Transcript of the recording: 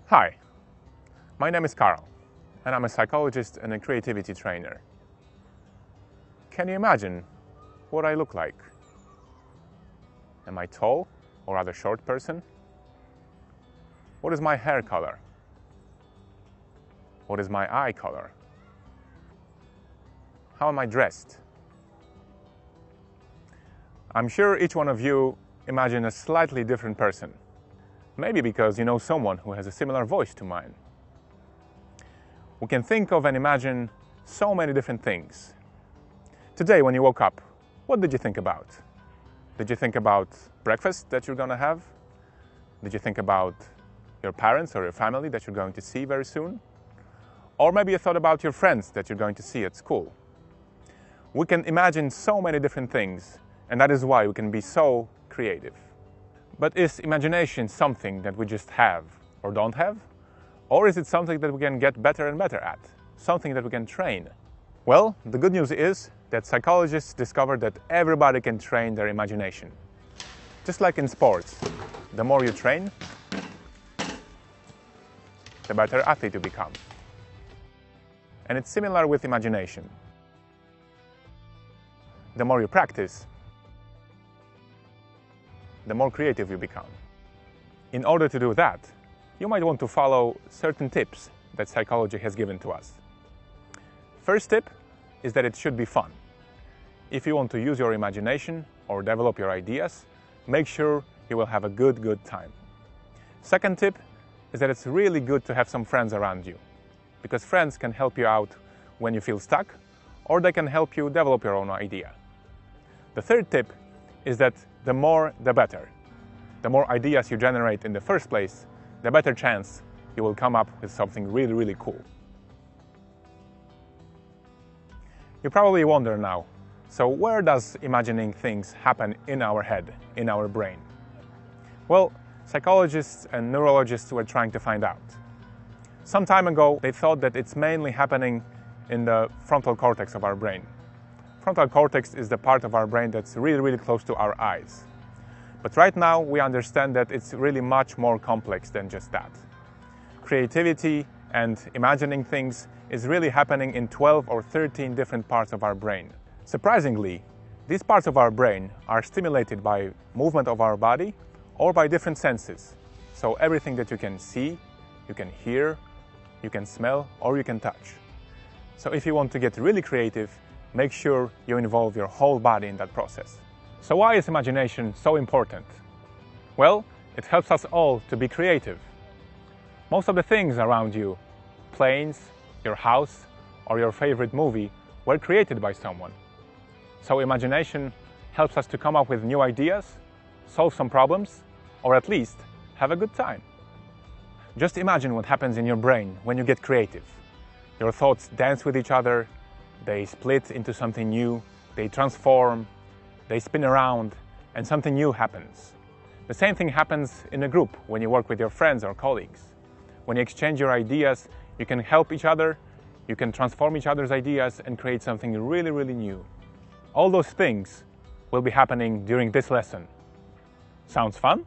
Hi, my name is Karl, and I'm a psychologist and a creativity trainer. Can you imagine what I look like? Am I tall or rather short person? What is my hair color? What is my eye color? How am I dressed? I'm sure each one of you imagine a slightly different person. Maybe because you know someone who has a similar voice to mine. We can think of and imagine so many different things. Today, when you woke up, what did you think about? Did you think about breakfast that you're going to have? Did you think about your parents or your family that you're going to see very soon? Or maybe you thought about your friends that you're going to see at school. We can imagine so many different things, and that is why we can be so creative. But is imagination something that we just have or don't have? Or is it something that we can get better and better at? Something that we can train? Well, the good news is that psychologists discovered that everybody can train their imagination. Just like in sports, the more you train, the better athlete you become. And it's similar with imagination. The more you practice, the more creative you become. In order to do that, you might want to follow certain tips that psychology has given to us. First tip is that it should be fun. If you want to use your imagination or develop your ideas, make sure you will have a good time. Second tip is that it's really good to have some friends around you, because friends can help you out when you feel stuck, or they can help you develop your own idea. The third tip is that the more, the better. The more ideas you generate in the first place, the better chance you will come up with something really cool. You probably wonder now, so where does imagining things happen in our head, in our brain? Well, psychologists and neurologists were trying to find out. Some time ago, they thought that it's mainly happening in the frontal cortex of our brain. Frontal cortex is the part of our brain that's really close to our eyes. But right now we understand that it's really much more complex than just that. Creativity and imagining things is really happening in 12 or 13 different parts of our brain. Surprisingly, these parts of our brain are stimulated by movement of our body or by different senses. So everything that you can see, you can hear, you can smell, or you can touch. So if you want to get really creative, make sure you involve your whole body in that process. So why is imagination so important? Well, it helps us all to be creative. Most of the things around you, planes, your house, or your favorite movie, were created by someone. So imagination helps us to come up with new ideas, solve some problems, or at least have a good time. Just imagine what happens in your brain when you get creative. Your thoughts dance with each other, they split into something new, they transform, they spin around, and something new happens. The same thing happens in a group when you work with your friends or colleagues. When you exchange your ideas, you can help each other, you can transform each other's ideas and create something really new. All those things will be happening during this lesson. Sounds fun?